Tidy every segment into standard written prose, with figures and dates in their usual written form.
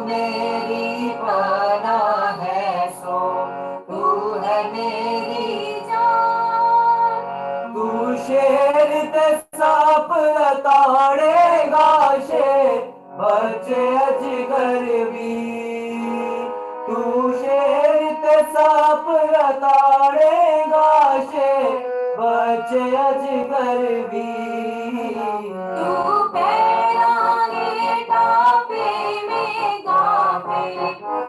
میری پناہ ہے سو تو ہے میری جان تو شیر تے سانپ لتاڑے گا شیر بچے اجگر بھی تو شیر تے سانپ لتاڑے گا شیر بچے اجگر بھی تو پیرانگے ٹاپے میں گاپے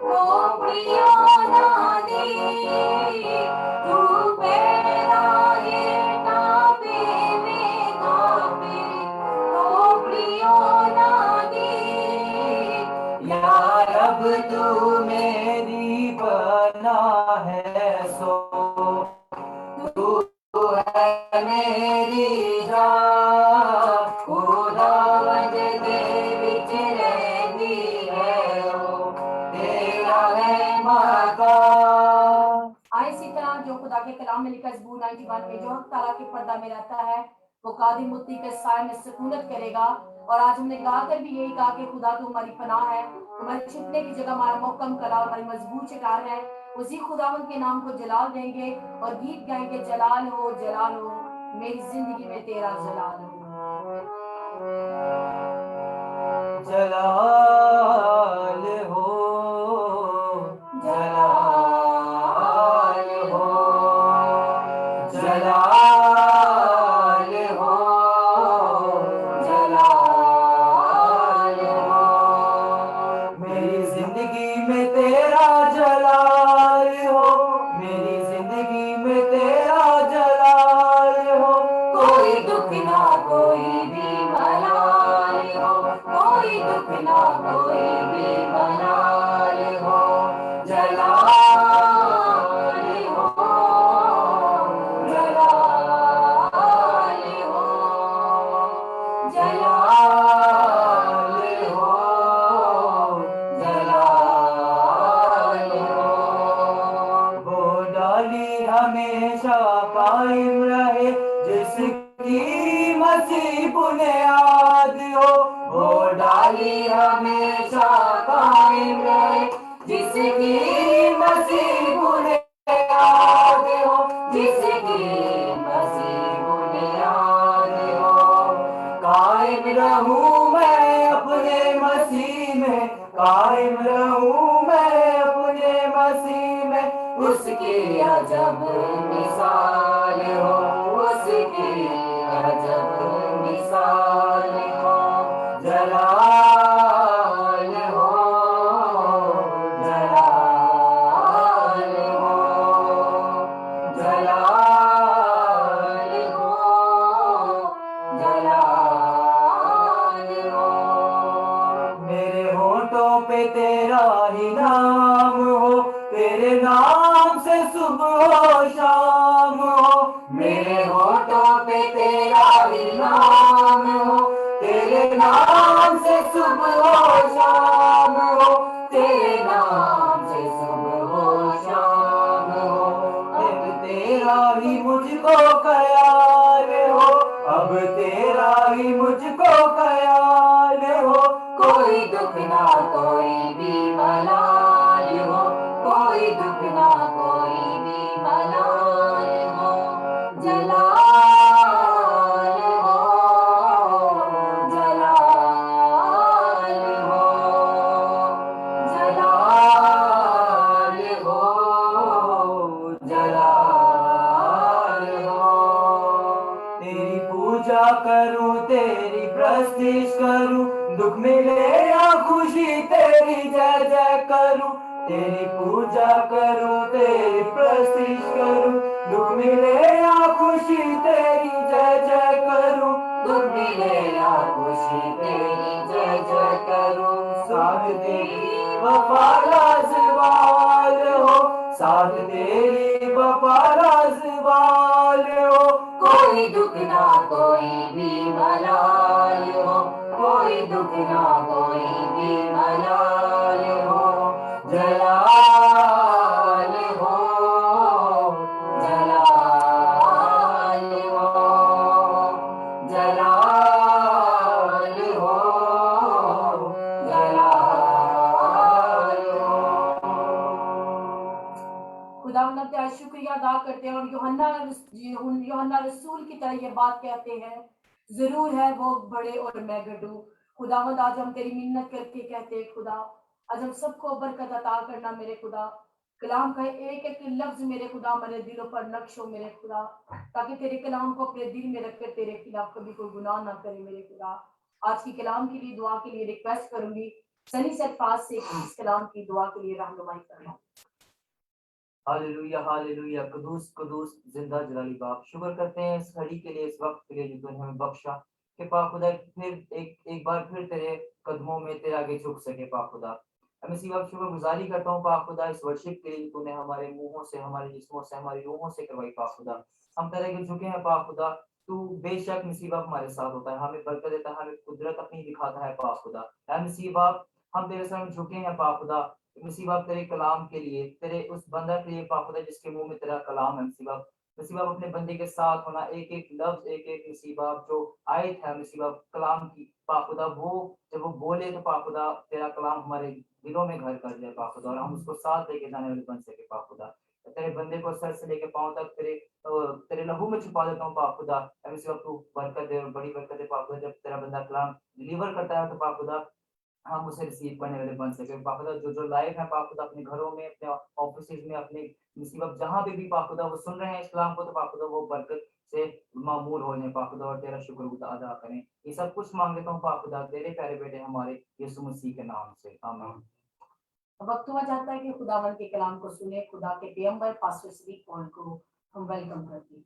کوپڑیوں نادی تو پیرانگے ٹاپے میں گاپے کوپڑیوں نادی یا رب تو میری پناہ ہے سو تو ہے میری جان خداوند دے وچ رہندی ہے او تیرا ہے مکان آئے اسی طرح جو خدا کے کلام میں لکھا زبور 91 میں جو حق تعالیٰ کے پردہ میں رہتا ہے وہ قادر مطیع کے سائے میں سکونت کرے گا اور آج ہم نے گا کر بھی یہی کہا کہ خدا تو ہماری پناہ ہے ہمارے چھپنے کی جگہ ہمارا محکم کلا ہماری مضبوط چٹان ہے اسی خداوند کے نام کو جلال دیں گے اور گیت گائیں گے جلال ہو میری زندگی میں تیرا جلال ہو جلال ہو جلال ہو جلال ہو جلال ہو میری زندگی میں تیرا جلال ہو میری زندگی میں تیرا جلال ہو کوئی دکھ نہ کوئی بھی ملال ہو کوئی دکھ نہ کوئی بھی ملال ہو جلال ہو جلال ہو جلال ہو جلال ہو وہ ڈالی ہمیشہ قائم رہے جس کی مسیح بنیاد ہو وہ ڈالی ہمیشہ قائم رہے جس کی مسیح بنیاد ہو جس کی مسیح بنیاد ہو قائم رہوں میں اپنے مسیح میں قائم رہوں میں اپنے مسیح میں اس کی عجب مثال ہو اس کی عجب مثال ہو جلال ہو جلال ہو جلال ہو جلال ہو میرے ہونٹوں پہ تیرا ہی نام ہو تیرے نام سے صبح و شام ہو میرے ہونٹوں پہ تیرا ہی نام ہو تیرے نام سے صبح و شام ہو تیرے نام سے صبح و شام ہو اب تیرا ہی مجھ کو خیال ہو اب تیرا ہی مجھ کو خیال ہو کوئی دکھ نہ کوئی بھی ملال ہو کوئی دکھ نہ کوئی بھی ملال ہو جلال ہو جلال ہو جلال ہو جلال ہو تیری پوجا کروں تیری پرستش کروں دکھ ملے یا خوشی تیری جے جے کروں تیری پوجا کروں تیری پرستش کروں دکھ ملے یا خوشی تیری جے جے کروں دکھ ملے یا خوشی تیری جے جے کروں ساتھ تیری وفا لازوال ہو ساتھ تیری وفا لازوال ہو کوئی دکھ نہ کوئی بھی ملال ہو کوئی دکھ نہ کوئی بھی ملال ہو جلال ہو جلال ہو جلال ہو جلال ادا کرتے ہیں اور یوحنا رسول کی طرح یہ بات کہتے ہیں, ضرور ہے وہ بڑے اور میں گڈو. خداوند آج ہم تیری منت کر کے کہتے ہیں خدا, آج ہم سب کو برکت عطا کرنا میرے خدا. کلام کا ایک ایک لفظ میرے خدا ہمارے دلوں پر نقش ہو میرے خدا, تاکہ تیرے کلام کو اپنے دل میں رکھ کر تیرے خلاف کبھی کوئی گناہ نہ کرے میرے خدا. آج کی کلام کے لیے دعا کے لیے ریکویسٹ کروں گی سنی سیٹ پاس سے اس کلام کی دعا کے لیے رہنمائی کرنا. ہاللویہ ہاللویہ, قدوس قدوس زندہ جلالی باپ, شکر کرتے ہیں اس گھڑی کے لیے, اس وقت کے لیے جو تو نے ہمیں بخشا کہ پاک خدا پھر ایک بار پھر تیرے قدموں میں تیرے آگے جھک سکے. پاک خدا میں اسی وقت شکر گزاری کرتا ہوں پاک خدا اس ورشپ کے لیے تو نے ہمارے منہوں سے, ہمارے جسموں سے, ہماری روحوں سے کروائی. پاک خدا ہم تیرے آگے جھکے ہیں پاک خدا, تو بے شک مسیح باپ ہمارے ساتھ ہوتا ہے, ہمیں برکت دیتا ہے, ہمیں قدرت اپنی دکھاتا ہے. پاک خدا اے مسیح باپ ہم تیرے سامنے جھکے ہیں پاک خدا, مسیح باپ تیرے کلام کے لیے, تیرے اس بندہ کے لیے پاک خدا جس کے منہ میں تیرا کلام ہے. مسیح باپ اپنے بندے کے ساتھ ہونا, ایک ایک لفظ, ایک ایک مسیح باپ جو آیت ہے مسیح باپ کلام کی پاک خدا, وہ جب وہ بولے تو پاک خدا تیرا کلام ہمارے دلوں میں گھر کر جائے پاک خدا, اور ہم اس کو ساتھ لے کے جانے والے بن سکے. پاک خدا تیرے بندے کو سر سے لے کے پاؤں تک تیرے لہو میں چھپا دیتا ہوں پاک خدا. اس وقت تو برکت دے اور بڑی برکت دے پاک خدا. جب تیرا بندہ کلام ڈلیور کرتا ہے تو پاک خدا ہم اسے ریسیو کرنے والے بن سکے. پاک خدا جو لائف ہے پاک خدا اپنے گھروں میں, اپنے آفیسز میں, اپنے مصیبت جہاں پہ بھی پاک خدا وہ سن رہے ہیں اس کلام کو, تو پاک خدا وہ برکت سے معمول ہو جائیں پاک خدا, اور تیرا شکر ادا کریں. یہ سب کچھ مانگ لیتا ہوں پاک خدا تیرے پیارے بیٹے ہمارے یسوع مسیح کے نام سے, آمین. وقت ہوا جاتا ہے کہ خداوند کے کلام کو سنیں. خدا کے پیغمبر پاسٹر صدیق پال کو ہم ویلکم کرتے ہیں.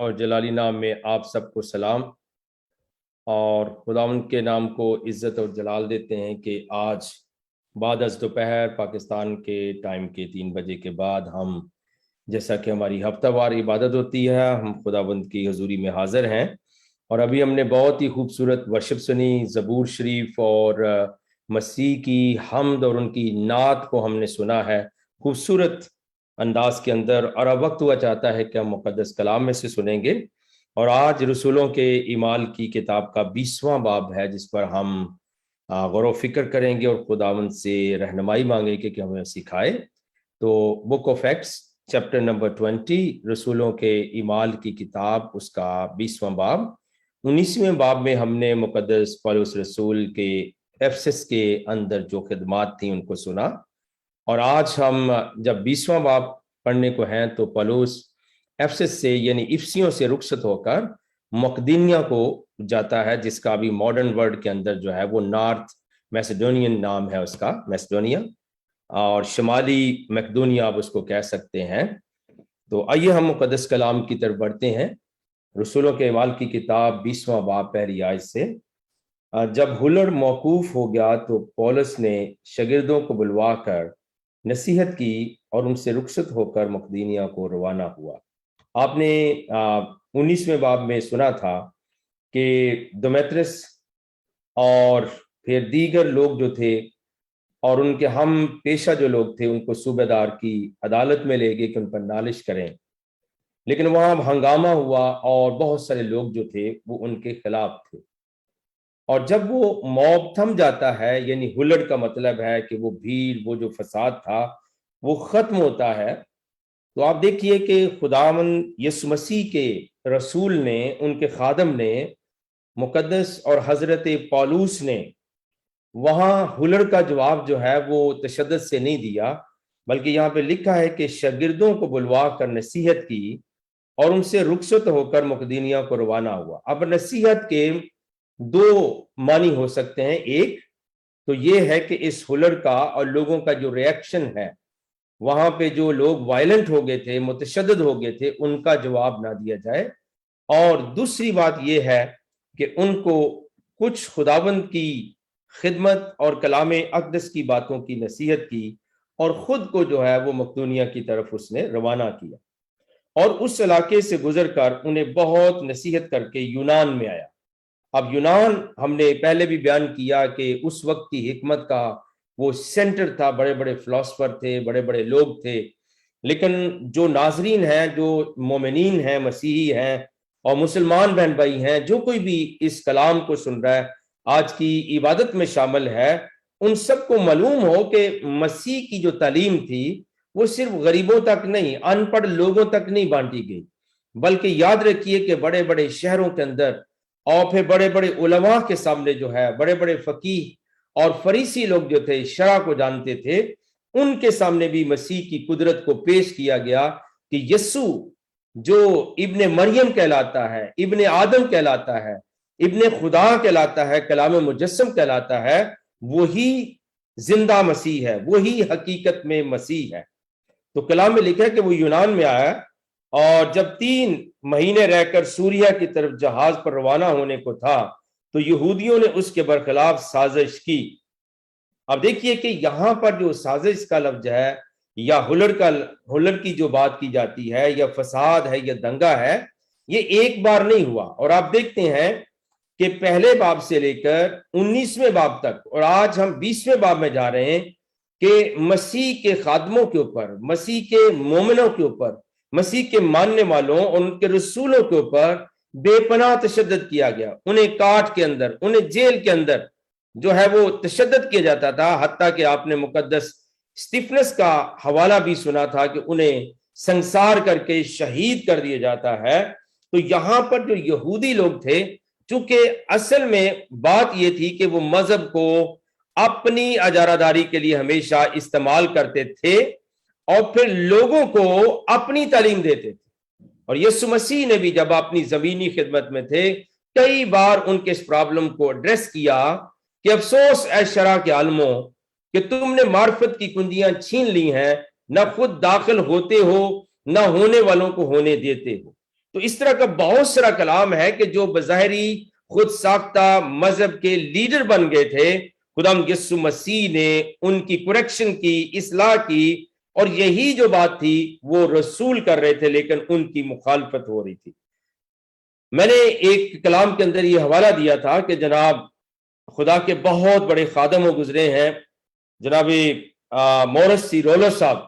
اور جلالی نام میں آپ سب کو سلام, اور خداوند کے نام کو عزت اور جلال دیتے ہیں کہ آج بعد از دوپہر پاکستان کے ٹائم کے 3 بجے کے بعد ہم, جیسا کہ ہماری ہفتہ وار عبادت ہوتی ہے, ہم خداوند کی حضوری میں حاضر ہیں. اور ابھی ہم نے بہت ہی خوبصورت ورشپ سنی, زبور شریف اور مسیح کی حمد اور ان کی نعت کو ہم نے سنا ہے خوبصورت انداز کے اندر. اور اب وقت ہوا چاہتا ہے کہ ہم مقدس کلام میں سے سنیں گے, اور آج رسولوں کے اعمال کی کتاب کا 20واں باب ہے جس پر ہم غور و فکر کریں گے اور خداوند سے رہنمائی مانگیں گے کہ ہمیں سکھائے. تو book of acts chapter number 20, رسولوں کے اعمال کی کتاب, اس کا 20واں باب. 19ویں باب میں ہم نے مقدس پولس رسول کے افسس کے اندر جو خدمات تھیں ان کو سنا, اور آج ہم جب 20واں باب پڑھنے کو ہیں تو پولس افسس سے یعنی افسیوں سے رخصت ہو کر مقدونیہ کو جاتا ہے, جس کا ابھی ماڈرن ورڈ کے اندر جو ہے وہ نارتھ میسیڈونین نام ہے اس کا, میسیڈونیا, اور شمالی مقدونیہ آپ اس کو کہہ سکتے ہیں. تو آئیے ہم مقدس کلام کی طرف بڑھتے ہیں. رسولوں کے اعمال کی کتاب 20واں باب پہلی آیت سے. جب ہلڑ موقوف ہو گیا تو پولس نے شاگردوں کو بلوا کر نصیحت کی اور ان سے رخصت ہو کر مقدونیہ کو روانہ ہوا. آپ نے 19ویں باب میں سنا تھا کہ دمیترس اور پھر دیگر لوگ جو تھے اور ان کے ہم پیشہ جو لوگ تھے ان کو صوبے دار کی عدالت میں لے گئے کہ ان پر نالش کریں, لیکن وہاں ہنگامہ ہوا اور بہت سارے لوگ جو تھے وہ ان کے خلاف تھے. اور جب وہ موب تھم جاتا ہے, یعنی ہلڑ کا مطلب ہے کہ وہ بھیڑ, وہ جو فساد تھا وہ ختم ہوتا ہے, تو آپ دیکھیے کہ خداوند یسوع مسیح کے رسول نے, ان کے خادم نے, مقدس اور حضرت پولس نے وہاں ہلڑ کا جواب جو ہے وہ تشدد سے نہیں دیا, بلکہ یہاں پہ لکھا ہے کہ شاگردوں کو بلوا کر نصیحت کی اور ان سے رخصت ہو کر مقدونیہ کو روانہ ہوا. اب نصیحت کے 2 معنی ہو سکتے ہیں. ایک تو یہ ہے کہ اس ہلڑ کا اور لوگوں کا جو ریئیکشن ہے, وہاں پہ جو لوگ وائلنٹ ہو گئے تھے, متشدد ہو گئے تھے, ان کا جواب نہ دیا جائے. اور دوسری بات یہ ہے کہ ان کو کچھ خداوند کی خدمت اور کلام اقدس کی باتوں کی نصیحت کی, اور خود کو جو ہے وہ مقدونیہ کی طرف اس نے روانہ کیا, اور اس علاقے سے گزر کر انہیں بہت نصیحت کر کے یونان میں آیا. اب یونان ہم نے پہلے بھی بیان کیا کہ اس وقت کی حکمت کا وہ سینٹر تھا, بڑے بڑے فلاسفر تھے, بڑے بڑے لوگ تھے, لیکن جو ناظرین ہیں, جو مومنین ہیں, مسیحی ہیں اور مسلمان بہن بھائی ہیں, جو کوئی بھی اس کلام کو سن رہا ہے, آج کی عبادت میں شامل ہے, ان سب کو معلوم ہو کہ مسیح کی جو تعلیم تھی وہ صرف غریبوں تک نہیں، ان پڑھ لوگوں تک نہیں بانٹی گئی، بلکہ یاد رکھیے کہ بڑے بڑے شہروں کے اندر اور پھر بڑے بڑے علماء کے سامنے جو ہے بڑے بڑے فقیہ اور فریسی لوگ جو تھے، شرع کو جانتے تھے، ان کے سامنے بھی مسیح کی قدرت کو پیش کیا گیا کہ یسوع جو ابن مریم کہلاتا ہے، ابن آدم کہلاتا ہے، ابن خدا کہلاتا ہے، کلام مجسم کہلاتا ہے، وہی زندہ مسیح ہے، وہی حقیقت میں مسیح ہے۔ تو کلام میں لکھا ہے کہ وہ یونان میں آیا اور جب 3 مہینے رہ کر سوریہ کی طرف جہاز پر روانہ ہونے کو تھا تو یہودیوں نے اس کے برخلاف سازش کی۔ اب دیکھیے کہ یہاں پر جو سازش کا لفظ ہے یا ہلڑ کی جو بات کی جاتی ہے یا فساد ہے یا دنگا ہے، یہ ایک بار نہیں ہوا، اور آپ دیکھتے ہیں کہ پہلے باب سے لے کر 19ویں باب تک، اور آج ہم 20ویں باب میں جا رہے ہیں، کہ مسیح کے خادموں کے اوپر، مسیح کے مومنوں کے اوپر، مسیح کے ماننے والوں اور ان کے رسولوں کے اوپر بے پناہ تشدد کیا گیا۔ انہیں کاٹ کے اندر، انہیں جیل کے اندر جو ہے وہ تشدد کیا جاتا تھا، حتیٰ کہ آپ نے مقدس اسٹیفنس کا حوالہ بھی سنا تھا کہ انہیں سنسار کر کے شہید کر دیا جاتا ہے۔ تو یہاں پر جو یہودی لوگ تھے، چونکہ اصل میں بات یہ تھی کہ وہ مذہب کو اپنی اجارہ کے لیے ہمیشہ استعمال کرتے تھے اور پھر لوگوں کو اپنی تعلیم دیتے تھے، اور یسوع مسیح نے بھی جب اپنی زمینی خدمت میں تھے کئی بار ان کے اس پرابلم کو ایڈریس کیا کہ افسوس اے شرع کے عالموں کہ تم نے معرفت کی کنجیاں چھین لی ہیں، نہ خود داخل ہوتے ہو نہ ہونے والوں کو ہونے دیتے ہو۔ تو اس طرح کا بہت سارا کلام ہے کہ جو بظاہری خود ساختہ مذہب کے لیڈر بن گئے تھے، خداوند یسوع مسیح نے ان کی کریکشن کی، اصلاح کی، اور یہی جو بات تھی وہ رسول کر رہے تھے لیکن ان کی مخالفت ہو رہی تھی۔ میں نے ایک کلام کے اندر یہ حوالہ دیا تھا کہ جناب خدا کے بہت بڑے خادم گزرے ہیں، جناب مورس سی رولو صاحب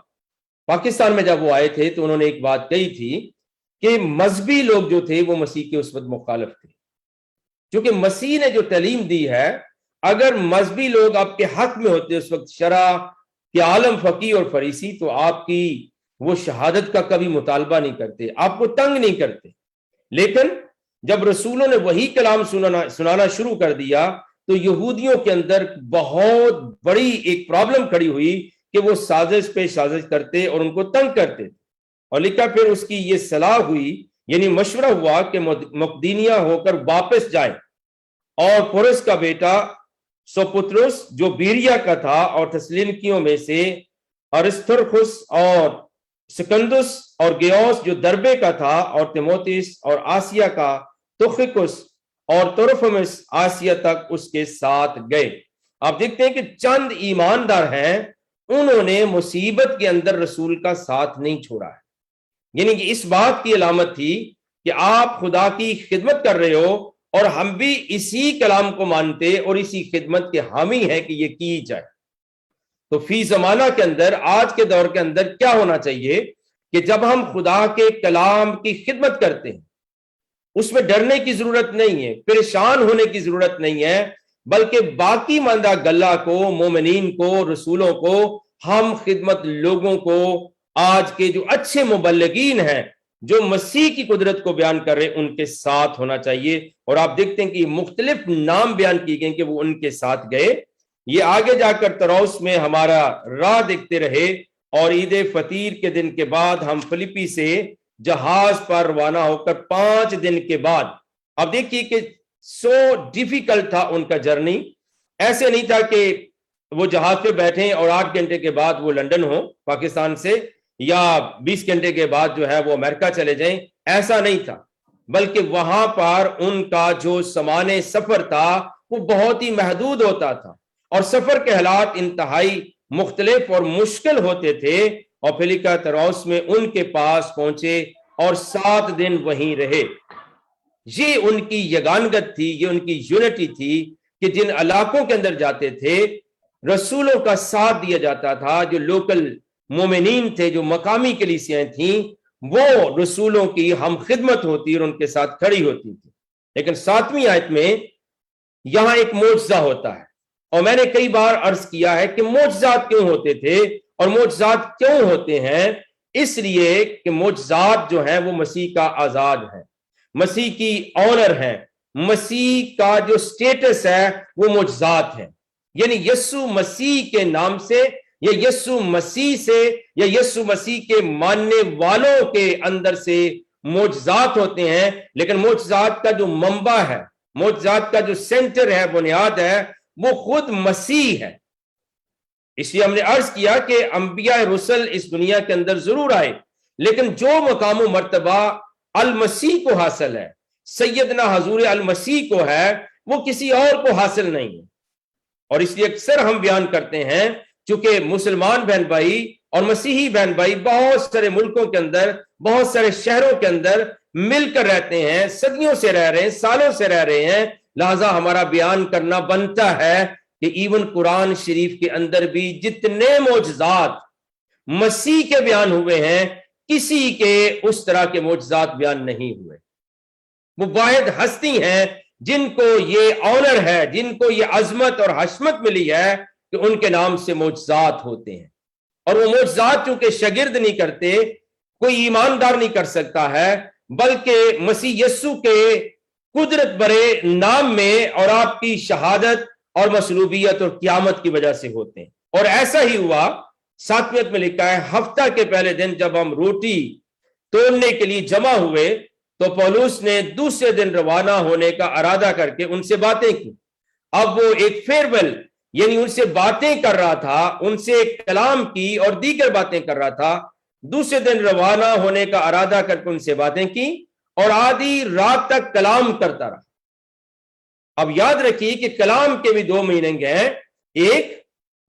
پاکستان میں جب وہ آئے تھے تو انہوں نے ایک بات کہی تھی کہ مذہبی لوگ جو تھے وہ مسیح کے اس وقت مخالف تھے، کیونکہ مسیح نے جو تعلیم دی ہے، اگر مذہبی لوگ آپ کے حق میں ہوتے اس وقت، شرع کے عالم فقیہ اور فریسی، تو آپ کی وہ شہادت کا کبھی مطالبہ نہیں کرتے، آپ کو تنگ نہیں کرتے۔ لیکن جب رسولوں نے وہی کلام سنانا شروع کر دیا تو یہودیوں کے اندر بہت بڑی ایک پرابلم کھڑی ہوئی کہ وہ سازش پہ سازش کرتے اور ان کو تنگ کرتے، اور لکھا پھر اس کی یہ صلاح ہوئی، یعنی مشورہ ہوا کہ مقدونیہ ہو کر واپس جائیں، اور پولس کا بیٹا سوپتروس جو بیریا کا تھا اور تسالونیکیوں میں سے ارسترخس اور سکندس اور گیوس جو دربے کا تھا، اور تیموتھیوس اور آسیہ کا تخیکس اور تروفیمس آسیہ تک اس کے ساتھ گئے۔ آپ دیکھتے ہیں کہ چند ایماندار ہیں، انہوں نے مصیبت کے اندر رسول کا ساتھ نہیں چھوڑا ہے، یعنی کہ اس بات کی علامت تھی کہ آپ خدا کی خدمت کر رہے ہو اور ہم بھی اسی کلام کو مانتے اور اسی خدمت کے حامی ہیں کہ یہ کی جائے۔ تو فی زمانہ کے اندر، آج کے دور کے اندر کیا ہونا چاہیے کہ جب ہم خدا کے کلام کی خدمت کرتے ہیں، اس میں ڈرنے کی ضرورت نہیں ہے، پریشان ہونے کی ضرورت نہیں ہے، بلکہ باقی ماندہ گلہ کو، مومنین کو، رسولوں کو، ہم خدمت لوگوں کو، آج کے جو اچھے مبلغین ہیں جو مسیح کی قدرت کو بیان کر رہے ہیں، ان کے ساتھ ہونا چاہیے۔ اور آپ دیکھتے ہیں کہ مختلف نام بیان کیے گئے کہ وہ ان کے ساتھ گئے۔ یہ آگے جا کر طروس میں ہمارا راہ دیکھتے رہے، اور عید فطیر کے دن کے بعد ہم فلپی سے جہاز پر روانہ ہو کر 5 دن کے بعد، اب دیکھیے کہ سو ڈیفیکلٹ تھا ان کا جرنی۔ ایسے نہیں تھا کہ وہ جہاز پہ بیٹھیں اور 8 گھنٹے کے بعد وہ لندن ہو پاکستان سے، یا 20 گھنٹے کے بعد جو ہے وہ امریکہ چلے جائیں، ایسا نہیں تھا، بلکہ وہاں پر ان کا جو سامان سفر تھا وہ بہت ہی محدود ہوتا تھا، اور سفر کے حالات انتہائی مختلف اور مشکل ہوتے تھے، اور فلپی طروس میں ان کے پاس پہنچے اور 7 دن وہیں رہے۔ یہ ان کی یگانگت تھی، یہ ان کی یونٹی تھی کہ جن علاقوں کے اندر جاتے تھے رسولوں کا ساتھ دیا جاتا تھا، جو لوکل مومنین تھے، جو مقامی کلیسیاں تھیں، وہ رسولوں کی ہم خدمت ہوتی اور ان کے ساتھ کھڑی ہوتی تھی۔ لیکن 7ویں آیت میں یہاں ایک معجزہ ہوتا ہے، اور میں نے کئی بار عرض کیا ہے کہ معجزات کیوں ہوتے تھے اور معجزات کیوں ہوتے ہیں؟ اس لیے کہ معجزات جو ہیں وہ مسیح کا آزاد ہے، مسیح کی آنر ہے، مسیح کا جو سٹیٹس ہے وہ معجزات ہے. یعنی یسوع مسیح کے نام سے یا یسوع مسیح سے یا یسوع مسیح کے ماننے والوں کے اندر سے معجزات ہوتے ہیں، لیکن معجزات کا جو منبع ہے، معجزات کا جو سینٹر ہے، بنیاد ہے، وہ خود مسیح ہے. اس لیے ہم نے عرض کیا کہ انبیاء رسل اس دنیا کے اندر ضرور آئے، لیکن جو مقام و مرتبہ المسیح کو حاصل ہے، سیدنا حضور المسیح کو ہے، وہ کسی اور کو حاصل نہیں ہے. اور اس لیے اکثر ہم بیان کرتے ہیں چونکہ مسلمان بہن بھائی اور مسیحی بہن بھائی بہت سارے ملکوں کے اندر، بہت سارے شہروں کے اندر مل کر رہتے ہیں، صدیوں سے رہ رہے ہیں، سالوں سے رہ رہے ہیں، لہذا ہمارا بیان کرنا بنتا ہے کہ ایون قرآن شریف کے اندر بھی جتنے معجزات مسیح کے بیان ہوئے ہیں، کسی کے اس طرح کے معجزات بیان نہیں ہوئے. وہ واحد ہستی ہیں جن کو یہ آنر ہے، جن کو یہ عظمت اور حشمت ملی ہے کہ ان کے نام سے معجزات ہوتے ہیں. اور وہ معجزات چونکہ شاگرد نہیں کرتے، کوئی ایماندار نہیں کر سکتا ہے، بلکہ مسیح یسوع کے قدرت برے نام میں اور آپ کی شہادت اور مصلوبیت اور قیامت کی وجہ سے ہوتے ہیں. اور ایسا ہی ہوا، 7ویں میں لکھا ہے، ہفتہ کے پہلے دن جب ہم روٹی توڑنے کے لیے جمع ہوئے تو پولس نے دوسرے دن روانہ ہونے کا ارادہ کر کے ان سے باتیں کی. اب وہ ایک فیئرویل، یعنی ان سے باتیں کر رہا تھا، ان سے کلام کی اور دیگر باتیں کر رہا تھا. دوسرے دن روانہ ہونے کا ارادہ کر کے ان سے باتیں کی اور آدھی رات تک کلام کرتا رہا. اب یاد رکھیے کہ کلام کے بھی 2 میننگ ہیں، ایک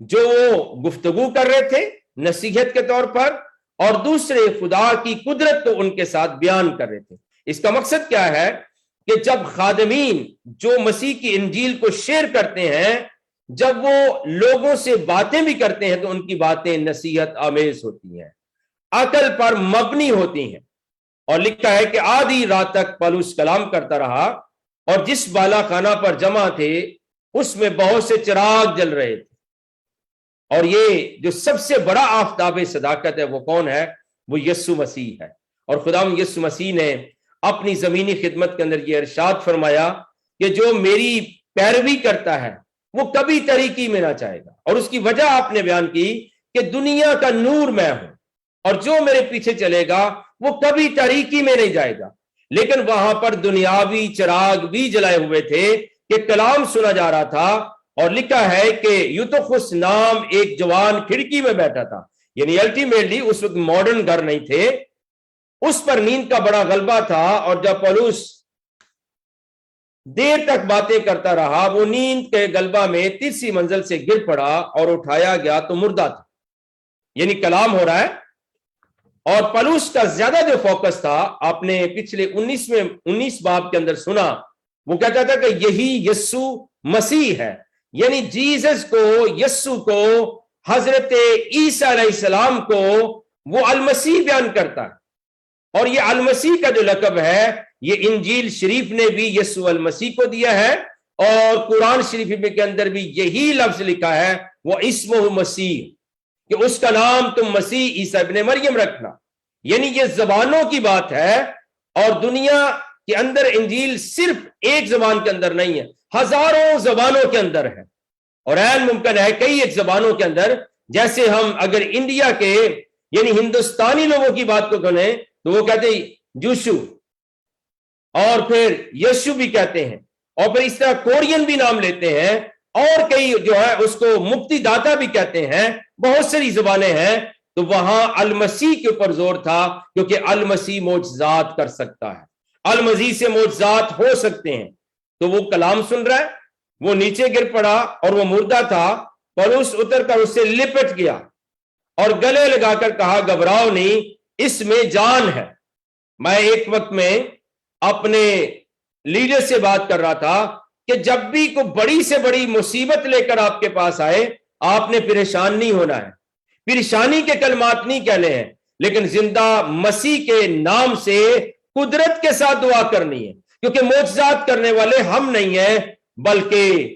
جو وہ گفتگو کر رہے تھے نصیحت کے طور پر، اور دوسرے خدا کی قدرت کو ان کے ساتھ بیان کر رہے تھے. اس کا مقصد کیا ہے کہ جب خادمین جو مسیح کی انجیل کو شیئر کرتے ہیں، جب وہ لوگوں سے باتیں بھی کرتے ہیں تو ان کی باتیں نصیحت آمیز ہوتی ہیں، عقل پر مبنی ہوتی ہیں. اور لکھا ہے کہ آدھی رات تک پولس کلام کرتا رہا اور جس بالا خانہ پر جمع تھے اس میں بہت سے چراغ جل رہے تھے. اور یہ جو سب سے بڑا آفتاب صداقت ہے وہ کون ہے؟ وہ یسوع مسیح ہے. اور خداوند یسوع مسیح نے اپنی زمینی خدمت کے اندر یہ ارشاد فرمایا کہ جو میری پیروی کرتا ہے وہ کبھی تاریکی میں نہ جائے گا. اور اس کی وجہ آپ نے بیان کی کہ دنیا کا نور میں ہوں، اور جو میرے پیچھے چلے گا وہ کبھی تاریکی میں نہیں جائے گا. لیکن وہاں پر دنیاوی چراغ بھی جلائے ہوئے تھے کہ کلام سنا جا رہا تھا. اور لکھا ہے کہ یوتخس نام ایک جوان کھڑکی میں بیٹھا تھا. یعنی الٹیمیٹلی اس وقت ماڈرن گھر نہیں تھے، اس پر نیند کا بڑا غلبہ تھا. اور جب پولس دیر تک باتیں کرتا رہا، وہ نیند کے غلبہ میں تیسری منزل سے گر پڑا اور اٹھایا گیا تو مردہ تھا. یعنی کلام ہو رہا ہے. اور پولس کا زیادہ جو فوکس تھا، آپ نے پچھلے 19 باب کے اندر سنا، وہ کہتا تھا کہ یہی یسوع مسیح ہے. یعنی جیزس کو، یسوع کو، حضرت عیسیٰ علیہ السلام کو وہ المسیح بیان کرتا ہے. اور یہ المسیح کا جو لقب ہے یہ انجیل شریف نے بھی یسوع المسیح کو دیا ہے، اور قرآن شریف کے اندر بھی یہی لفظ لکھا ہے، وہ اسمہ مسیح، کہ اس کا نام تم مسیح عیسیٰ ابن مریم رکھنا. یعنی یہ زبانوں کی بات ہے، اور دنیا کے اندر انجیل صرف ایک زبان کے اندر نہیں ہے، ہزاروں زبانوں کے اندر ہے. اور عین ممکن ہے کئی ایک زبانوں کے اندر. جیسے ہم اگر انڈیا کے یعنی ہندوستانی لوگوں کی بات کو سنیں تو وہ کہتے ہیں جوشو، اور پھر یشو بھی کہتے ہیں، اور پھر اس طرح کورین بھی نام لیتے ہیں، اور کئی جو ہے اس کو مکتی داتا بھی کہتے ہیں. بہت ساری زبانیں ہیں. تو وہاں المسیح کے اوپر زور تھا، کیونکہ المسیح معجزات کر سکتا ہے، المسیح سے معجزات ہو سکتے ہیں. تو وہ کلام سن رہا ہے، وہ نیچے گر پڑا اور وہ مردہ تھا. پولس اتر کر اس سے لپٹ گیا اور گلے لگا کر کہا، گھبراؤ نہیں، اس میں جان ہے. میں ایک وقت میں اپنے لیڈر سے بات کر رہا تھا کہ جب بھی کوئی بڑی سے بڑی مصیبت لے کر آپ کے پاس آئے، آپ نے پریشان نہیں ہونا ہے، پریشانی کے کلمات نہیں کہنے ہیں، لیکن زندہ مسیح کے نام سے قدرت کے ساتھ دعا کرنی ہے. کیونکہ معجزات کرنے والے ہم نہیں ہیں، بلکہ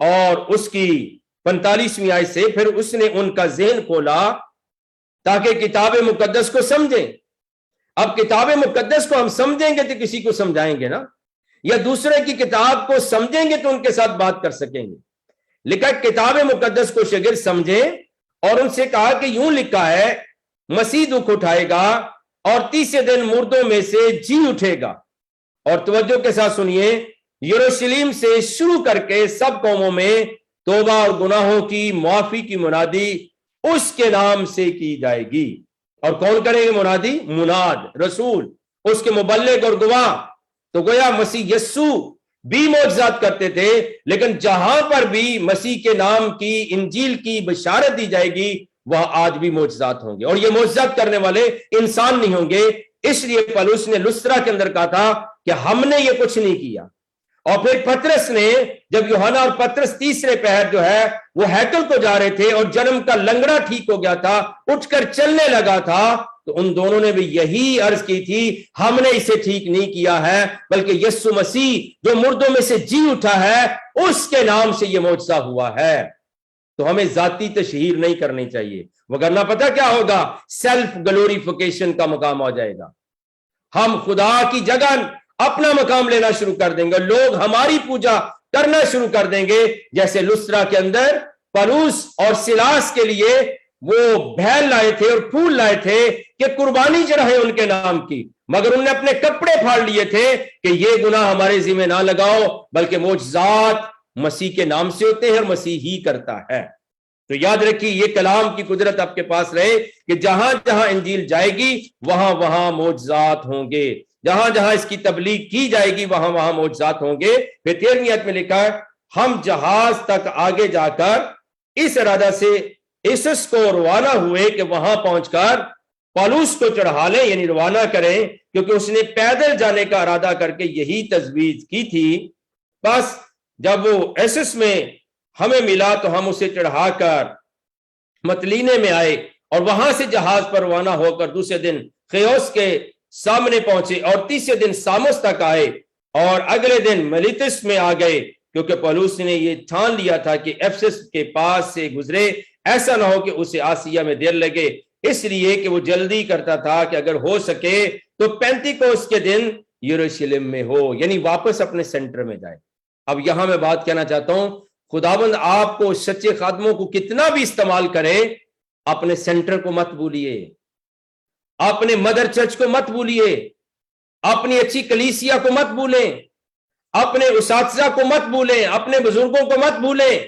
اور اس کی 45ویں آیت سے پھر اس نے ان کا ذہن کھولا تاکہ کتاب مقدس کو سمجھیں. اب کتاب مقدس کو ہم سمجھیں گے تو کسی کو سمجھائیں گے نا, یا دوسرے کی کتاب کو سمجھیں گے تو ان کے ساتھ بات کر سکیں گے. لکھا کتاب مقدس کو شاگرد سمجھیں, اور ان سے کہا کہ یوں لکھا ہے مسیح دکھ اٹھائے گا اور تیسرے دن مردوں میں سے جی اٹھے گا. اور توجہ کے ساتھ سنیے, یروشلم سے شروع کر کے سب قوموں میں توبہ اور گناہوں کی معافی کی منادی اس کے نام سے کی جائے گی. اور کون کریں گے منادی؟ مناد, رسول, اس کے مبلغ اور گواہ. تو گویا مسیح یسو بھی معجزات کرتے تھے, لیکن جہاں پر بھی مسیح کے نام کی انجیل کی بشارت دی جائے گی وہاں آج بھی معجزات ہوں گے, اور یہ معجزات کرنے والے انسان نہیں ہوں گے. اس لیے پولس نے لسرا کے اندر کہا تھا کہ ہم نے یہ کچھ نہیں کیا. اور پھر پترس نے, جب یوحنا اور پترس تیسرے پہر جو ہے وہ ہیکل کو جا رہے تھے اور جنم کا لنگڑا ٹھیک ہو گیا تھا, اٹھ کر چلنے لگا تھا, تو ان دونوں نے بھی یہی عرض کی تھی ہم نے اسے ٹھیک نہیں کیا ہے, بلکہ یسوع مسیح جو مردوں میں سے جی اٹھا ہے اس کے نام سے یہ معجزہ ہوا ہے. تو ہمیں ذاتی تشہیر نہیں کرنی چاہیے, وگرنہ پتہ کیا ہوگا؟ سیلف گلوریفیکیشن کا مقام ہو جائے گا. ہم خدا کی جگہ اپنا مقام لینا شروع کر دیں گے, لوگ ہماری پوجا کرنا شروع کر دیں گے, جیسے لسرا کے اندر پولس اور سلاس کے لیے وہ بیل لائے تھے اور پھول لائے تھے کہ قربانی چڑھائے ان کے نام کی, مگر انہوں نے اپنے کپڑے پھاڑ لیے تھے کہ یہ گناہ ہمارے ذمہ نہ لگاؤ, بلکہ معجزات مسیح کے نام سے ہوتے ہیں اور مسیح ہی کرتا ہے. تو یاد رکھیے یہ کلام کی قدرت آپ کے پاس رہے کہ جہاں جہاں انجیل جائے گی وہاں وہاں معجزات ہوں گے, جہاں جہاں اس کی تبلیغ کی جائے گی وہاں وہاں معجزات ہوں گے. پھر 13ویں آیت میں لکھا ہے ہم جہاز تک آگے جا کر اس ارادہ سے اسس کو روانہ ہوئے کہ وہاں پہنچ کر پولس کو چڑھا لیں, یعنی روانہ کریں, کیونکہ اس نے پیدل جانے کا ارادہ کر کے یہی تجویز کی تھی. بس جب وہ ایسس میں ہمیں ملا تو ہم اسے چڑھا کر متلینے میں آئے اور وہاں سے جہاز پر روانہ ہو کر دوسرے دن خیوس کے سامنے پہنچے اور تیسرے دن ساموس تک آئے اور اگلے دن ملیتس میں آ گئے, کیونکہ پولس نے یہ ٹھان لیا تھا کہ افسس کے پاس سے گزرے, ایسا نہ ہو کہ اسے آسیہ میں دیر لگے, اس لیے کہ وہ جلدی کرتا تھا کہ اگر ہو سکے تو پینتیکوس کے دن یروشلم میں ہو, یعنی واپس اپنے سینٹر میں جائے. اب یہاں میں بات کہنا چاہتا ہوں, خداوند آپ کو سچے خادموں کو کتنا بھی استعمال کرے, اپنے سینٹر کو مت بھولیے, اپنے مدر چرچ کو مت بھولیے, اپنی اچھی کلیسیا کو مت بھولیں, اپنے اساتذہ کو مت بھولیں, اپنے بزرگوں کو مت بھولیں.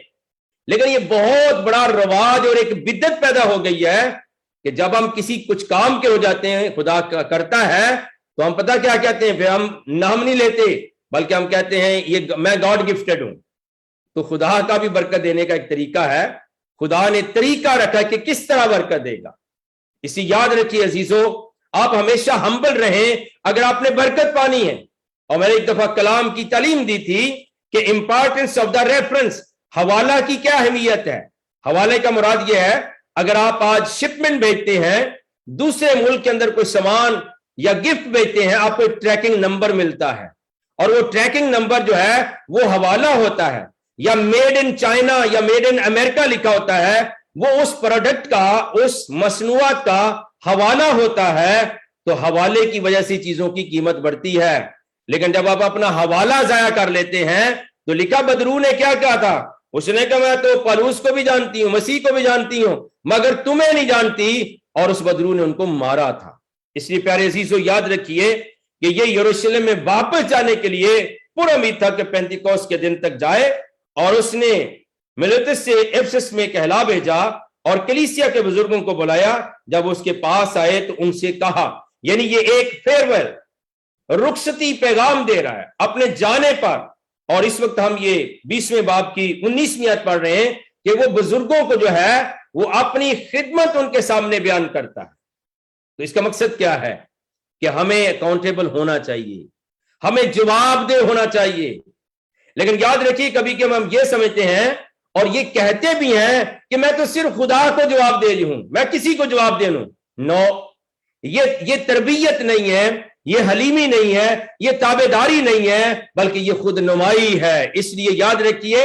لیکن یہ بہت بڑا رواج اور ایک بدعت پیدا ہو گئی ہے کہ جب ہم کسی کچھ کام کے ہو جاتے ہیں, خدا کرتا ہے تو ہم پتہ کیا کہتے ہیں, پھر ہم نام نہیں لیتے بلکہ ہم کہتے ہیں یہ میں گاڈ گفٹڈ ہوں. تو خدا کا بھی برکت دینے کا ایک طریقہ ہے, خدا نے طریقہ رکھا کہ کس طرح برکت دے گا. اسی یاد رکھیے عزیزو, آپ ہمیشہ ہمبل رہیں اگر آپ نے برکت پانی ہے. اور میں نے ایک دفعہ کلام کی تعلیم دی تھی کہ امپارٹنس آف دا ریفرنس, حوالہ کی کیا اہمیت ہے. حوالے کا مراد یہ ہے اگر آپ آج شپمنٹ بھیجتے ہیں دوسرے ملک کے اندر کوئی سامان یا گفٹ بھیجتے ہیں, آپ کو ایک ٹریکنگ نمبر ملتا ہے, اور وہ ٹریکنگ نمبر جو ہے وہ حوالہ ہوتا ہے, یا میڈ ان چائنا یا میڈ ان امریکہ لکھا ہوتا ہے, وہ اس پروڈکٹ کا, اس مصنوعات کا حوالہ ہوتا ہے. تو حوالے کی وجہ سے چیزوں کی قیمت بڑھتی ہے. لیکن جب آپ اپنا حوالہ ضائع کر لیتے ہیں, تو لکھا بدرو نے کیا کہا تھا, اس نے کہا میں تو پولس کو بھی جانتی ہوں, مسیح کو بھی جانتی ہوں, مگر تمہیں نہیں جانتی, اور اس بدرو نے ان کو مارا تھا. اس لیے پیارے عزیزو یاد رکھیے کہ یہ یروشلم میں واپس جانے کے لیے پر امید تھا کہ پینتیکوس کے دن تک جائے, اور اس نے ملیتس سے افسس میں کہلا بھیجا اور کلیسیا کے بزرگوں کو بلایا. جب اس کے پاس آئے تو ان سے کہا, یعنی یہ ایک فیئرویل, رخصتی پیغام دے رہا ہے اپنے جانے پر. اور اس وقت ہم یہ 20ویں باب کی 19ویں آیت پڑھ رہے ہیں کہ وہ بزرگوں کو جو ہے وہ اپنی خدمت ان کے سامنے بیان کرتا ہے. تو اس کا مقصد کیا ہے کہ ہمیں اکاؤنٹیبل ہونا چاہیے, ہمیں جواب دہ ہونا چاہیے. لیکن یاد رکھیے کبھی کہ ہم یہ سمجھتے ہیں اور یہ کہتے بھی ہیں کہ میں تو صرف خدا کو جواب دے رہی ہوں, میں کسی کو جواب دے لوں. نو, یہ تربیت نہیں ہے, یہ حلیمی نہیں ہے, یہ تابعداری نہیں ہے, بلکہ یہ خود نمائی ہے. اس لیے یاد رکھیے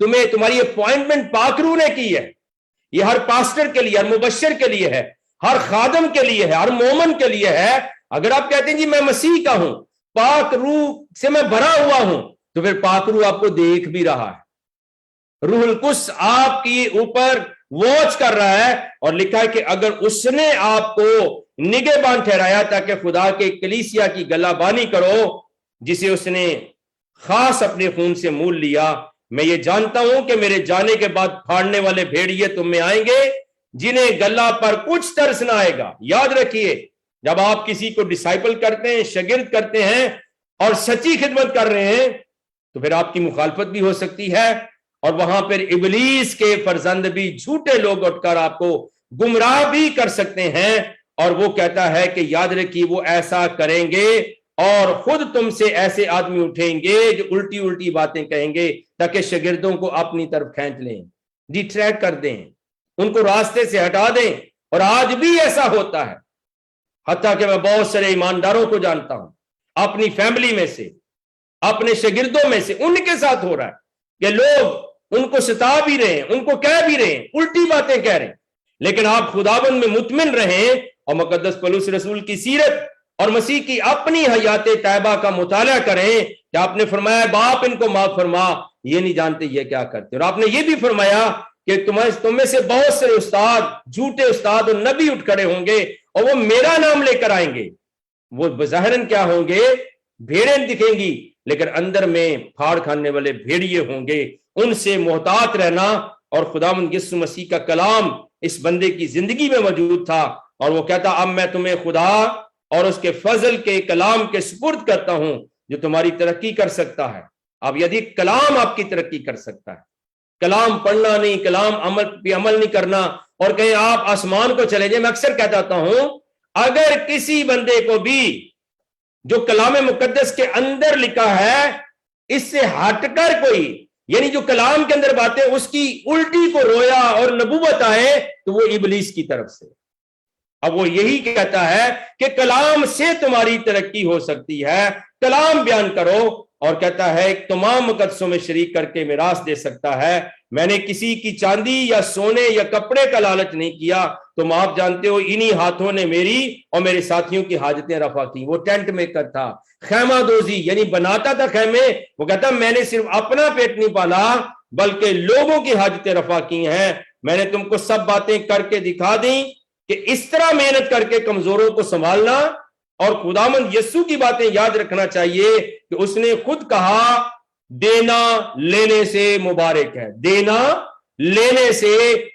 تمہیں. تمہاری اپوائنٹمنٹ پاک روح نے کی ہے. یہ ہر پاسٹر کے لیے، ہر مبشر کے لیے ہے، ہر خادم کے لیے ہے، ہر مومن کے لیے ہے. اگر آپ کہتے ہیں جی میں مسیح کا ہوں، پاک روح سے میں بھرا ہوا ہوں، تو پھر پاک روح آپ کو دیکھ بھی رہا ہے. روح القدس آپ کی اوپر واچ کر رہا ہے، اور لکھا ہے کہ اگر اس نے آپ کو نگہبان ٹھہرایا تاکہ خدا کے کلیسیا کی گلہ بانی کرو جسے اس نے خاص اپنے خون سے مول لیا. میں یہ جانتا ہوں کہ میرے جانے کے بعد پھاڑنے والے بھیڑیے تم میں آئیں گے جنہیں گلہ پر کچھ ترس نہ آئے گا. یاد رکھیے، جب آپ کسی کو ڈسائپل کرتے ہیں، شاگرد کرتے ہیں اور سچی خدمت کر رہے ہیں، تو پھر آپ کی مخالفت بھی ہو سکتی ہے، اور وہاں پھر ابلیس کے فرزند بھی جھوٹے لوگ اٹھ کر آپ کو گمراہ بھی کر سکتے ہیں. اور وہ کہتا ہے کہ یاد رکھیے وہ ایسا کریں گے، اور خود تم سے ایسے آدمی اٹھیں گے جو الٹی الٹی باتیں کہیں گے تاکہ شاگردوں کو اپنی طرف کھینچ لیں، ڈیٹریکٹ کر دیں، ان کو راستے سے ہٹا دیں. اور آج بھی ایسا ہوتا ہے، حتیٰ کہ میں بہت سارے ایمانداروں کو جانتا ہوں اپنی فیملی میں سے، اپنے شاگردوں میں سے، ان کے ساتھ ہو رہا ہے کہ لوگ ان کو ستا بھی رہے ہیں، ان کو کہہ بھی رہے ہیں، الٹی باتیں کہہ رہے ہیں. لیکن آپ خداوند میں مطمئن رہیں اور مقدس پولس رسول کی سیرت اور مسیح کی اپنی حیات طیبہ کا مطالعہ کریں کہ آپ نے فرمایا باپ ان کو معاف فرما، یہ نہیں جانتے یہ کیا کرتے. اور آپ نے یہ بھی فرمایا کہ تم میں سے بہت سے استاد، جھوٹے استاد اور نبی اٹھ کھڑے ہوں گے اور وہ میرا نام لے کر آئیں گے. وہ بظاہراً کیا ہوں گے؟ بھیڑیں دکھیں گی، لیکن اندر میں پھاڑ کھانے والے بھیڑیے ہوں گے. ان سے محتاط رہنا. اور خداوند یسوع مسیح کا کلام اس بندے کی زندگی میں موجود تھا، اور وہ کہتا اب میں تمہیں خدا اور اس کے فضل کے کلام کے سپرد کرتا ہوں جو تمہاری ترقی کر سکتا ہے. اب یدی کلام آپ کی ترقی کر سکتا ہے، کلام پڑھنا نہیں، کلام عمل نہیں کرنا، اور کہیں آپ آسمان کو چلے جائیں. میں اکثر کہتا ہوں اگر کسی بندے کو بھی جو کلام مقدس کے اندر لکھا ہے اس سے ہٹ کر کوئی، یعنی جو کلام کے اندر باتیں اس کی الٹی کو رویا اور نبوت آئے، تو وہ ابلیس کی طرف سے. اب وہ یہی کہتا ہے کہ کلام سے تمہاری ترقی ہو سکتی ہے، کلام بیان کرو، اور کہتا ہے تمام مقدسوں میں شریک کر کے میراث دے سکتا ہے. میں نے کسی کی چاندی یا سونے یا کپڑے کا لالچ نہیں کیا. تم آپ جانتے ہو انہی ہاتھوں نے میری اور میرے ساتھیوں کی حاجتیں رفع کی. وہ ٹینٹ میکر تھا، خیمہ دوزی یعنی بناتا تھا خیمے. وہ کہتا میں نے صرف اپنا پیٹ نہیں پالا بلکہ لوگوں کی حاجتیں رفع کی ہیں. میں نے تم کو سب باتیں کر کے دکھا دیں کہ اس طرح محنت کر کے کمزوروں کو سنبھالنا. اور خداوند یسوع کی باتیں یاد رکھنا چاہیے کہ اس نے خود کہا دینا لینے سے مبارک ہے، دینا لینے سے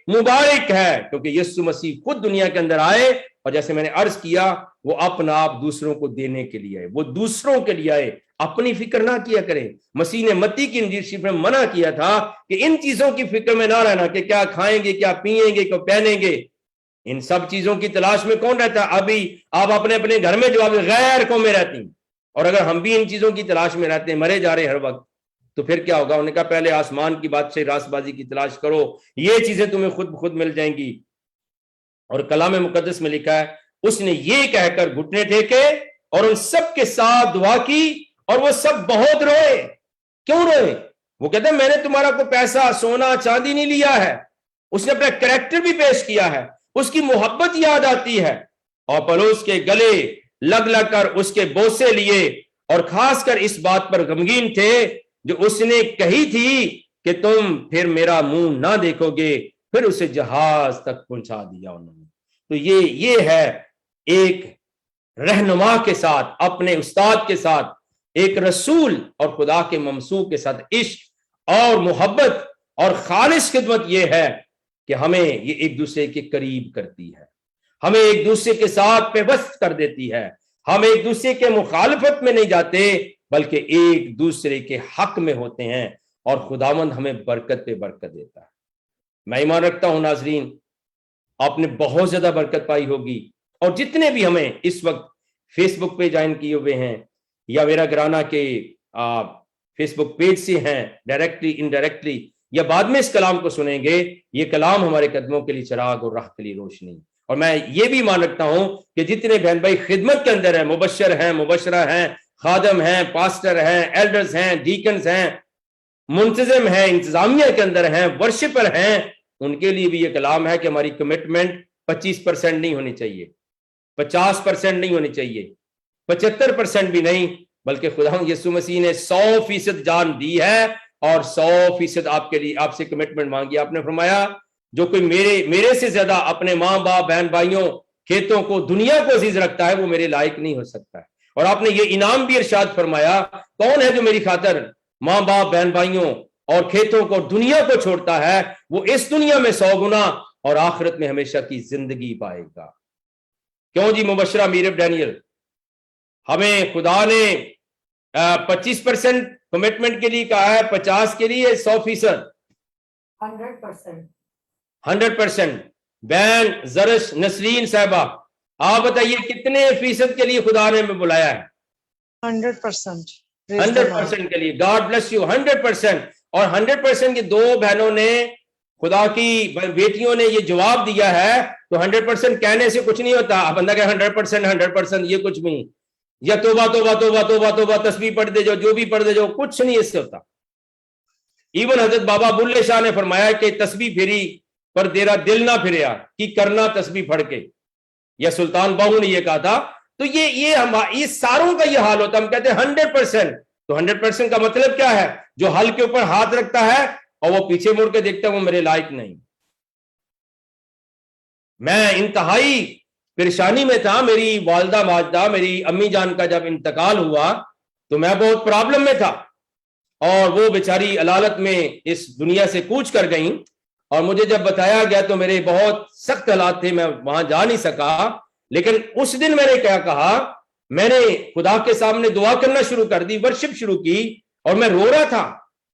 مبارک ہے، کیونکہ یسوع مسیح خود دنیا کے اندر آئے، اور جیسے میں نے عرض کیا وہ اپنا آپ دوسروں کو دینے کے لیے آئے، وہ دوسروں کے لیے آئے، اپنی فکر نہ کیا کریں. مسیح نے متی کی انجیل شریف میں منع کیا تھا کہ ان چیزوں کی فکر میں نہ رہنا کہ کیا کھائیں گے، کیا پیئیں گے، کیا پہنیں گے. ان سب چیزوں کی تلاش میں کون رہتا ہے؟ ابھی آپ اپنے اپنے گھر میں جو آپ غیر قومیں رہتی ہیں، اور اگر ہم بھی ان چیزوں کی تلاش میں رہتے ہیں، مرے جا رہے ہر وقت، تو پھر کیا ہوگا؟ انہوں نے کہا پہلے آسمان کی بات سے راست بازی کی تلاش کرو، یہ چیزیں تمہیں خود بخود مل جائیں گی. اور کلام مقدس میں لکھا ہے اس نے یہ کہہ کر گھٹنے ٹیکے اور ان سب کے ساتھ دعا کی، اور وہ سب بہت روئے. کیوں روئے؟ وہ کہتے ہیں میں نے تمہارا کوئی پیسہ سونا چاندی نہیں لیا ہے. اس نے اپنا کریکٹر بھی پیش کیا ہے، اس کی محبت یاد آتی ہے. اور پولس کے گلے لگ لگ کر اس کے بوسے لیے، اور خاص کر اس بات پر غمگین تھے جو اس نے کہی تھی کہ تم پھر میرا منہ نہ دیکھو گے. پھر اسے جہاز تک پہنچا دیا انہوں نے. تو یہ ہے ایک رہنما کے ساتھ، اپنے استاد کے ساتھ، ایک رسول اور خدا کے ممسوح کے ساتھ عشق اور محبت اور خالص خدمت. یہ ہے کہ ہمیں یہ ایک دوسرے کے قریب کرتی ہے، ہمیں ایک دوسرے کے ساتھ پیوست کر دیتی ہے. ہم ایک دوسرے کے مخالفت میں نہیں جاتے بلکہ ایک دوسرے کے حق میں ہوتے ہیں، اور خداوند ہمیں برکت پہ برکت دیتا ہے. میں ایمان رکھتا ہوں ناظرین آپ نے بہت زیادہ برکت پائی ہوگی. اور جتنے بھی ہمیں اس وقت فیس بک پہ جوائن کیے ہوئے ہیں یا میرا گرانا کے فیس بک پیج سے ہیں، ڈائریکٹلی انڈائریکٹلی، یا بعد میں اس کلام کو سنیں گے، یہ کلام ہمارے قدموں کے لیے چراغ اور راہ کے لیے روشنی. اور میں یہ بھی مان رکھتا ہوں کہ جتنے بہن بھائی خدمت کے اندر ہیں، مبشر ہیں، مبشرہ ہیں، خادم ہیں, پاسٹر ہیں, ایلڈرز ہیں, ڈیکنز ہیں, منتظم ہیں, انتظامیہ کے اندر ہیں, ورشپر ہیں, ان کے لیے بھی یہ کلام ہے کہ ہماری کمٹمنٹ 25% نہیں ہونی چاہیے, 50% نہیں ہونی چاہیے, 75% بھی نہیں, بلکہ خدا یسوع مسیح نے 100% جان دی ہے اور 100% آپ کے لیے آپ سے کمٹمنٹ مانگی. آپ نے فرمایا جو کوئی میرے سے زیادہ اپنے ماں باپ بہن بھائیوں کھیتوں کو دنیا کو عزیز رکھتا ہے وہ میرے لائق نہیں ہو سکتا ہے. اور آپ نے یہ انعام بھی ارشاد فرمایا, کون ہے جو میری خاطر ماں باپ بہن بھائیوں اور کھیتوں کو دنیا کو چھوڑتا ہے, وہ اس دنیا میں 100 گنا اور آخرت میں ہمیشہ کی زندگی پائے گا. کیوں جی مبشرہ میرب ڈینیل, ہمیں خدا نے 25% کمٹمنٹ کے لیے کہا ہے, 50 کے لیے 100%, 100%. بین زرش نسرین صاحبہ, آپ بتائیے کتنے فیصد کے لیے خدا نے ہمیں بلایا ہے؟ 100%. 100% کے لیے. God bless you. 100%. اور 100% کی دو بہنوں نے خدا کی بیٹیوں نے یہ جواب دیا ہے, تو 100% کہنے سے کچھ نہیں ہوتا. بندہ کہ 100% یہ کچھ نہیں, یا توبہ توبہ توبہ توبہ توبہ تسبیح پڑھ دے جو بھی پڑھ دے جو, کچھ نہیں اس سے ہوتا. ایون حضرت بابا بلے شاہ نے فرمایا کہ تسبیح پھری پر تیرا دل نہ پھریا کہ کرنا تسبیح پڑھ کے, یا سلطان باہو نے یہ کہا تھا. تو یہ ساروں کا یہ حال ہوتا ہے. ہم کہتے ہیں 100%, تو 100% کا مطلب کیا ہے؟ جو حل کے اوپر ہاتھ رکھتا ہے اور وہ پیچھے مڑ کے دیکھتا ہے وہ میرے لائق نہیں. میں انتہائی پریشانی میں تھا. میری والدہ ماجدہ میری امی جان کا جب انتقال ہوا تو میں بہت پرابلم میں تھا, اور وہ بیچاری علالت میں اس دنیا سے کوچ کر گئیں, اور مجھے جب بتایا گیا تو میرے بہت سخت حالات تھے, میں وہاں جا نہیں سکا. لیکن اس دن میں نے کیا کہا, میں نے خدا کے سامنے دعا کرنا شروع کر دی, ورشپ شروع کی, اور میں رو رہا تھا.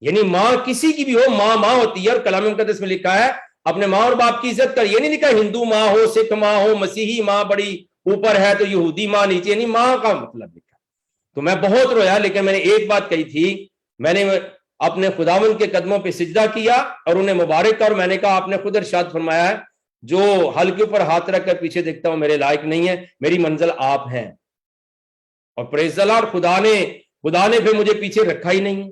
یعنی ماں کسی کی بھی ہو, ماں ہوتی ہے, اور کلام مقدس میں لکھا ہے اپنے ماں اور باپ کی عزت کر. یہ نہیں لکھا ہندو ماں ہو, سکھ ماں ہو, مسیحی ماں بڑی اوپر ہے تو یہودی ماں نیچے, یعنی ماں کا مطلب لکھا. تو میں بہت رویا, لیکن میں نے ایک بات کہی تھی, میں نے اپنے خداوند کے قدموں پہ سجدہ کیا اور انہیں مبارک کیا, اور میں نے کہا آپ نے خود ارشاد فرمایا ہے جو حل کے اوپر ہاتھ رکھ کر پیچھے دیکھتا ہوں میرے لائق نہیں ہے, میری منزل آپ ہیں. اور پریز دی لارڈ, خدا نے پھر مجھے پیچھے رکھا ہی نہیں.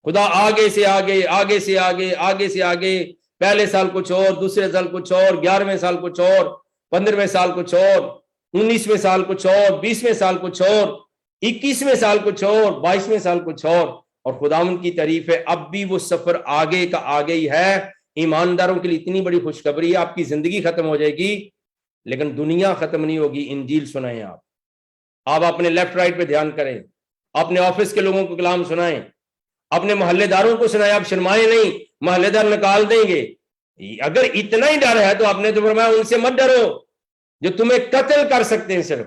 خدا آگے سے آگے, آگے سے آگے, آگے سے آگے, پہلے سال کچھ اور, دوسرے سال کچھ اور, 11ویں سال کچھ اور, 15ویں سال کچھ اور, 19ویں سال کچھ اور, 20ویں سال کچھ اور, 21ویں سال کچھ اور, 22ویں سال کچھ اور خداوند کی تعریف ہے اب بھی وہ سفر آگے کا آگے ہی ہے. ایمانداروں کے لیے اتنی بڑی خوشخبری ہے, آپ کی زندگی ختم ہو جائے گی لیکن دنیا ختم نہیں ہوگی. انجیل سنائیں, آپ اپنے لیفٹ رائٹ پہ دھیان کریں, اپنے آفس کے لوگوں کو کلام سنائیں, اپنے محلے داروں کو سنائیں. آپ شرمائیں نہیں, محلے دار نکال دیں گے. اگر اتنا ہی ڈر ہے تو آپ نے تو فرمایا ان سے مت ڈرو جو تمہیں قتل کر سکتے ہیں. صرف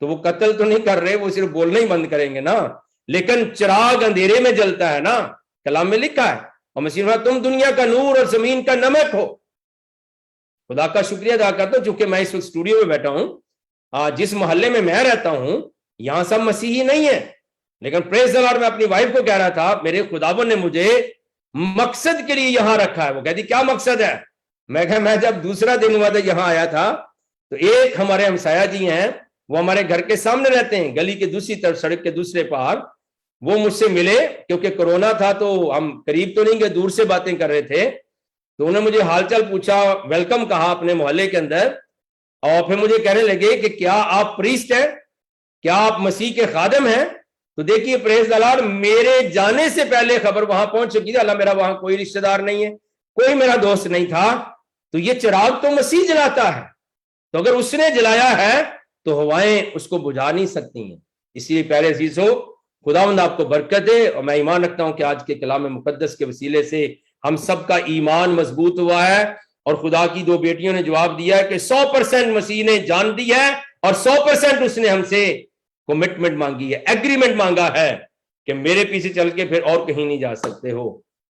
تو وہ قتل تو نہیں کر رہے, وہ صرف بولنا ہی بند کریں گے نا, لیکن چراغ اندھیرے میں جلتا ہے نا, کلام میں لکھا ہے. اور مسیح نے تم دنیا کا نور اور زمین کا نمک ہو. خدا کا شکریہ ادا کرتا ہوں چونکہ میں اس وقت اسٹوڈیو میں بیٹھا ہوں, جس محلے میں میں رہتا ہوں یہاں سب مسیحی نہیں ہے, لیکن پریز دی لارڈ میں اپنی وائف کو کہہ رہا تھا میرے خداوند نے مجھے مقصد کے لیے یہاں رکھا ہے. وہ کہتی کیا مقصد ہے؟ میں کہا میں جب دوسرا دن ہوا تھا یہاں آیا تھا تو ایک ہمارے ہمسایہ جی ہیں, وہ ہمارے گھر کے سامنے رہتے ہیں, گلی کے دوسری طرف, سڑک کے دوسرے پار. وہ مجھ سے ملے کیونکہ کورونا تھا تو ہم قریب تو نہیں گئے, دور سے باتیں کر رہے تھے. تو انہوں نے مجھے حال چال پوچھا, ویلکم کہا اپنے محلے کے اندر, اور پھر مجھے کہنے لگے کہ کیا آپ پریسٹ ہیں, کیا آپ مسیح کے خادم ہیں؟ تو دیکھیے پریز دی لارڈ, میرے جانے سے پہلے خبر وہاں پہنچ چکی تھی. اللہ میرا وہاں کوئی رشتہ دار نہیں ہے, کوئی میرا دوست نہیں تھا. تو یہ چراغ تو مسیح جلاتا ہے, تو اگر اس نے جلایا ہے تو ہوائیں اس کو بجھا نہیں سکتی ہیں. اس لیے پیارے عزیزو, خداوند آپ کو برکت دے. اور میں ایمان رکھتا ہوں کہ آج کے کلام مقدس کے وسیلے سے ہم سب کا ایمان مضبوط ہوا ہے, اور خدا کی دو بیٹیوں نے جواب دیا ہے کہ 100% مسیح نے جان دی ہے, اور 100% اس نے ہم سے کمٹمنٹ مانگی ہے, ایگریمنٹ مانگا ہے کہ میرے پیچھے چل کے پھر اور کہیں نہیں جا سکتے ہو.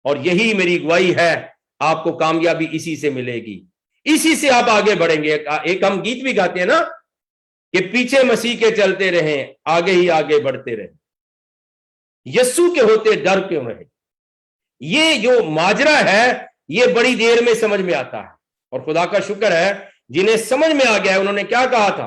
اور یہی میری گواہی ہے, آپ کو کامیابی اسی سے ملے گی, اسی سے آپ آگے بڑھیں گے. ایک ہم گیت بھی گاتے ہیں نا کہ پیچھے مسیح کے چلتے رہیں, آگے ہی آگے بڑھتے رہیں, یسوع کے ہوتے ڈر کیوں رہے. یہ جو ماجرا ہے یہ بڑی دیر میں سمجھ میں آتا ہے, اور خدا کا شکر ہے جنہیں سمجھ میں آ گیا ہے انہوں نے کیا کہا تھا,